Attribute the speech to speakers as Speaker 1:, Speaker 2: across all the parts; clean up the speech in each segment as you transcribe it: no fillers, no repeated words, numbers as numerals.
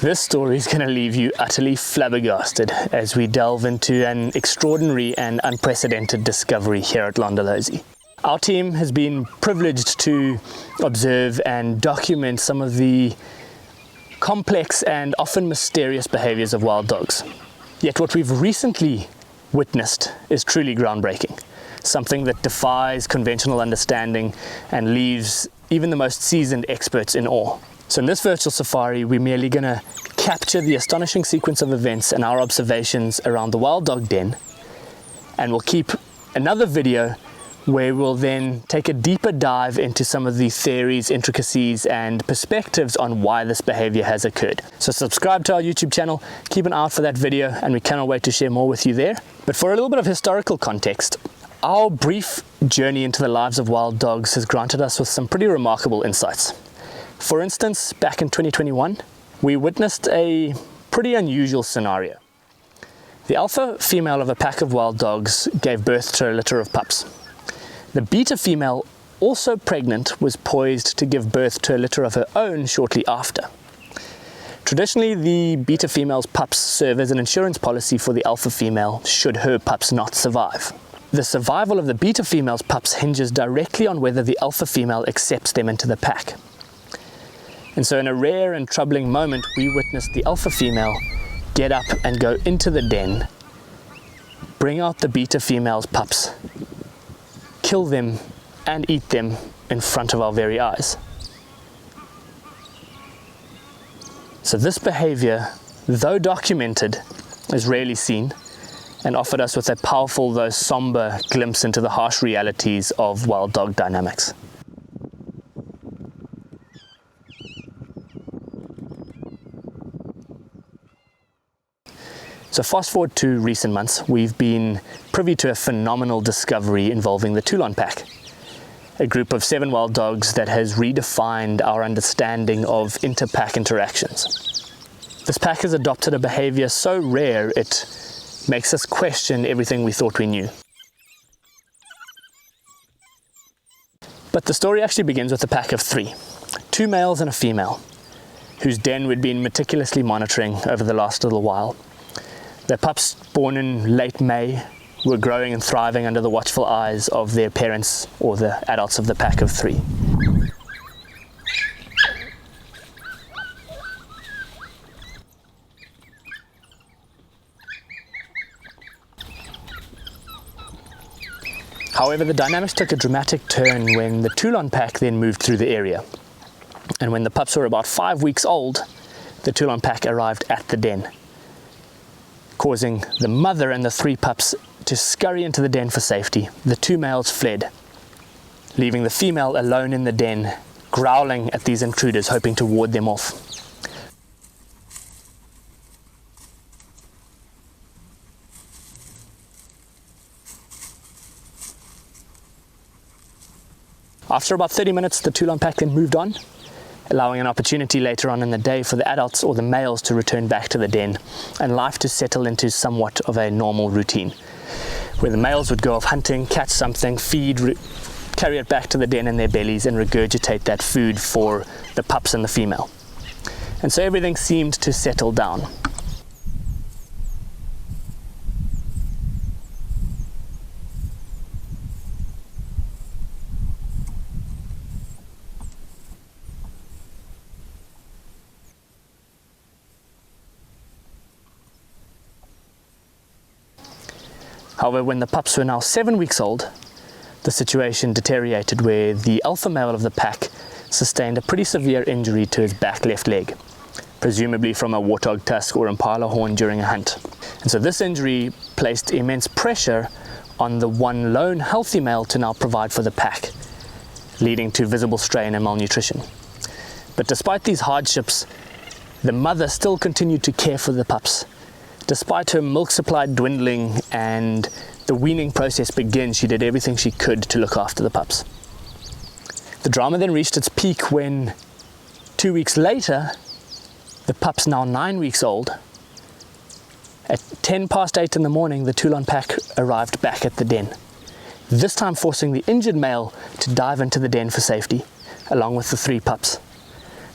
Speaker 1: This story is going to leave you utterly flabbergasted as we delve into an extraordinary and unprecedented discovery here at Londolozi. Our team has been privileged to observe and document some of the complex and often mysterious behaviours of wild dogs. Yet what we've recently witnessed is truly groundbreaking, something that defies conventional understanding and leaves even the most seasoned experts in awe. So in this virtual safari, we're merely going to capture the astonishing sequence of events and our observations around the wild dog den, and we'll keep another video where we'll then take a deeper dive into some of the theories, intricacies and perspectives on why this behavior has occurred. So subscribe to our YouTube channel, keep an eye out for that video, and we cannot wait to share more with you there. But for a little bit of historical context, our brief journey into the lives of wild dogs has granted us with some pretty remarkable insights. For instance, back in 2021, we witnessed a pretty unusual scenario. The alpha female of a pack of wild dogs gave birth to a litter of pups. The beta female, also pregnant, was poised to give birth to a litter of her own shortly after. Traditionally, the beta female's pups serve as an insurance policy for the alpha female should her pups not survive. The survival of the beta female's pups hinges directly on whether the alpha female accepts them into the pack. And so in a rare and troubling moment, we witnessed the alpha female get up and go into the den, bring out the beta female's pups, kill them and eat them in front of our very eyes. So this behavior, though documented, is rarely seen and offered us with a powerful though somber glimpse into the harsh realities of wild dog dynamics. So fast forward to recent months, we've been privy to a phenomenal discovery involving the Toulon Pack, a group of 7 wild dogs that has redefined our understanding of Interpack interactions. This pack has adopted a behaviour so rare it makes us question everything we thought we knew. But the story actually begins with a pack of 3, 2 males and a female, whose den we'd been meticulously monitoring over the last little while. Their pups, born in late May, were growing and thriving under the watchful eyes of their parents, or the adults of the pack of 3. However, the dynamics took a dramatic turn when the Toulon Pack then moved through the area. And when the pups were about 5 weeks old, the Toulon Pack arrived at the den, causing the mother and the 3 pups to scurry into the den for safety. The 2 males fled, leaving the female alone in the den, growling at these intruders, hoping to ward them off. After about 30 minutes, the Toulon Pack then moved on, allowing an opportunity later on in the day for the adults or the males to return back to the den and life to settle into somewhat of a normal routine, where the males would go off hunting, catch something, feed, carry it back to the den in their bellies and regurgitate that food for the pups and the female. And so everything seemed to settle down. However, when the pups were now 7 weeks old, the situation deteriorated where the alpha male of the pack sustained a pretty severe injury to his back left leg, presumably from a warthog tusk or impala horn during a hunt. And so this injury placed immense pressure on the one lone healthy male to now provide for the pack, leading to visible strain and malnutrition. But despite these hardships, the mother still continued to care for the pups. Despite her milk supply dwindling and the weaning process begin, she did everything she could to look after the pups. The drama then reached its peak when 2 weeks later, the pups, now 9 weeks old, at 8:10 in the morning, the Toulon Pack arrived back at the den, this time forcing the injured male to dive into the den for safety, along with the 3 pups.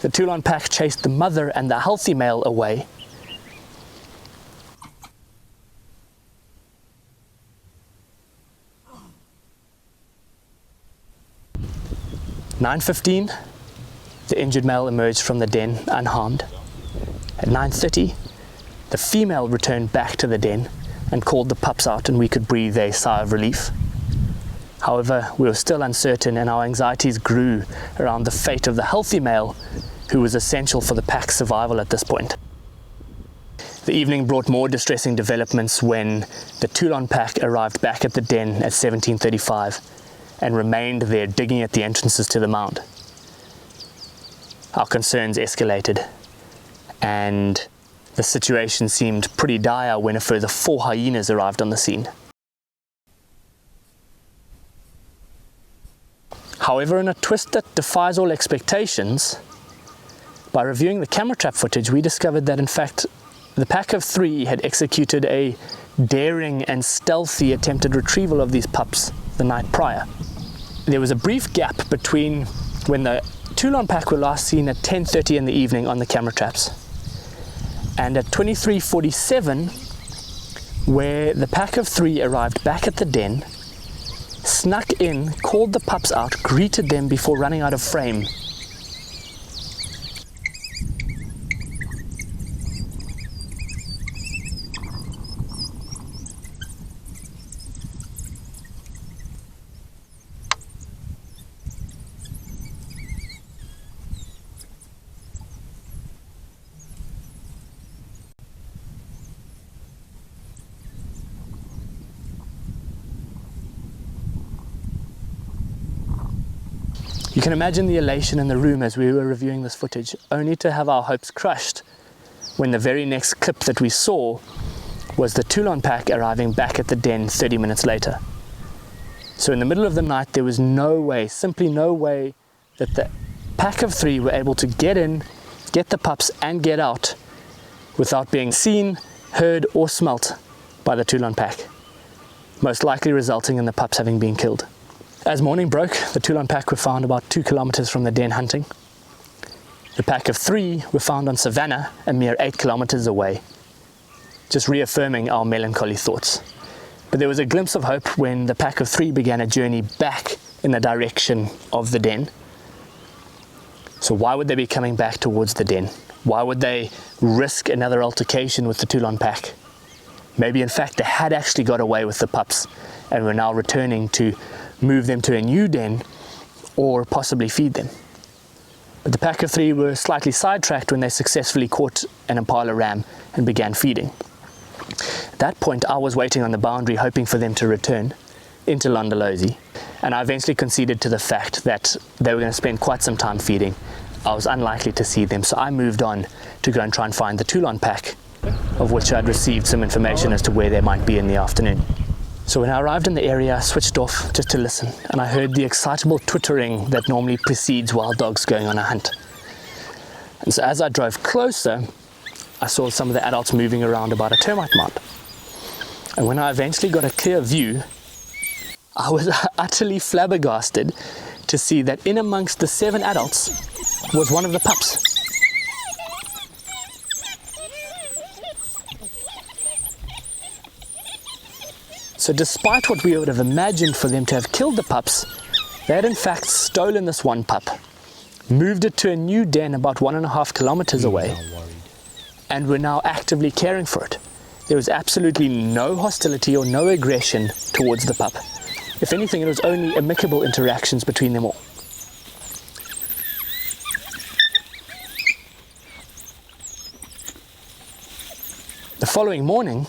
Speaker 1: the Toulon Pack chased the mother and the healthy male away. At 9:15, the injured male emerged from the den unharmed. At 9:30, the female returned back to the den and called the pups out, and we could breathe a sigh of relief. However, we were still uncertain, and our anxieties grew around the fate of the healthy male, who was essential for the pack's survival at this point. The evening brought more distressing developments when the Toulon Pack arrived back at the den at 17:35 and remained there digging at the entrances to the mound. Our concerns escalated, and the situation seemed pretty dire when a further 4 hyenas arrived on the scene. However, in a twist that defies all expectations, by reviewing the camera trap footage, we discovered that in fact the pack of 3 had executed a daring and stealthy attempted retrieval of these pups the night prior. There was a brief gap between when the Toulon Pack were last seen at 10:30 in the evening on the camera traps and at 23:47, where the pack of 3 arrived back at the den, snuck in, called the pups out, greeted them before running out of frame. You can imagine the elation in the room as we were reviewing this footage, only to have our hopes crushed when the very next clip that we saw was the Toulon Pack arriving back at the den 30 minutes later. So in the middle of the night, there was no way, simply no way, that the pack of 3 were able to get in, get the pups and get out without being seen, heard or smelt by the Toulon Pack, most likely resulting in the pups having been killed. As morning broke, the Toulon Pack were found about 2 kilometers from the den hunting. The pack of 3 were found on savannah a mere 8 kilometers away, just reaffirming our melancholy thoughts. But there was a glimpse of hope when the pack of 3 began a journey back in the direction of the den. So why would they be coming back towards the den? Why would they risk another altercation with the Toulon Pack? Maybe in fact they had actually got away with the pups and were now returning to move them to a new den or possibly feed them. But the pack of 3 were slightly sidetracked when they successfully caught an impala ram and began feeding. At that point, I was waiting on the boundary hoping for them to return into Londolozi, and I eventually conceded to the fact that they were going to spend quite some time feeding. I was unlikely to see them, so I moved on to go and try and find the Toulon Pack, of which I'd received some information as to where they might be in the afternoon. So when I arrived in the area, I switched off just to listen, and I heard the excitable twittering that normally precedes wild dogs going on a hunt. And so as I drove closer, I saw some of the adults moving around about a termite mound. And when I eventually got a clear view, I was utterly flabbergasted to see that in amongst the 7 adults was one of the pups. So despite what we would have imagined for them to have killed the pups, they had in fact stolen this one pup, moved it to a new den about 1.5 kilometers away, and were now actively caring for it. There was absolutely no hostility or no aggression towards the pup. If anything, it was only amicable interactions between them all. The following morning,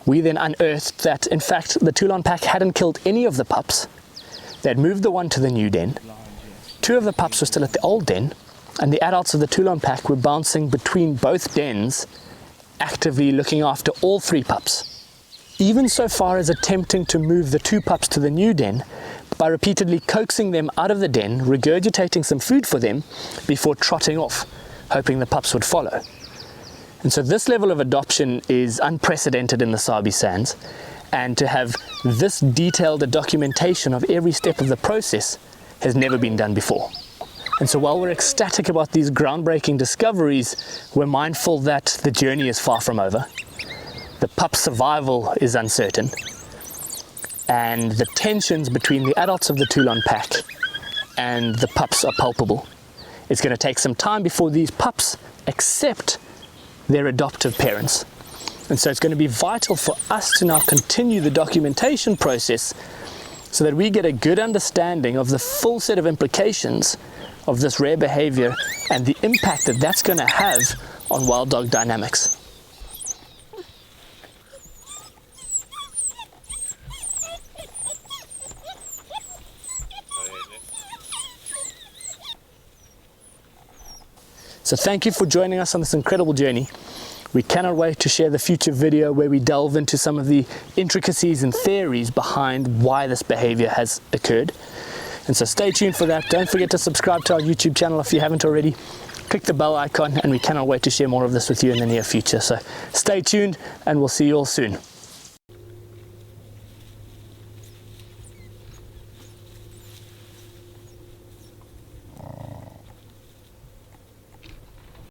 Speaker 1: we then unearthed that, in fact, the Toulon Pack hadn't killed any of the pups. They had moved the one to the new den. 2 of the pups were still at the old den, and the adults of the Toulon Pack were bouncing between both dens, actively looking after all 3 pups. Even so far as attempting to move the 2 pups to the new den by repeatedly coaxing them out of the den, regurgitating some food for them before trotting off, hoping the pups would follow. And so this level of adoption is unprecedented in the Sabi Sands, and to have this detailed a documentation of every step of the process has never been done before. And so while we're ecstatic about these groundbreaking discoveries, we're mindful that the journey is far from over. The pup's survival is uncertain, and the tensions between the adults of the Toulon Pack and the pups are palpable. It's going to take some time before these pups accept their adoptive parents. And so it's going to be vital for us to now continue the documentation process so that we get a good understanding of the full set of implications of this rare behavior and the impact that that's going to have on wild dog dynamics. So thank you for joining us on this incredible journey. We cannot wait to share the future video where we delve into some of the intricacies and theories behind why this behavior has occurred. And so stay tuned for that. Don't forget to subscribe to our YouTube channel if you haven't already. Click the bell icon, and we cannot wait to share more of this with you in the near future. So stay tuned, and we'll see you all soon.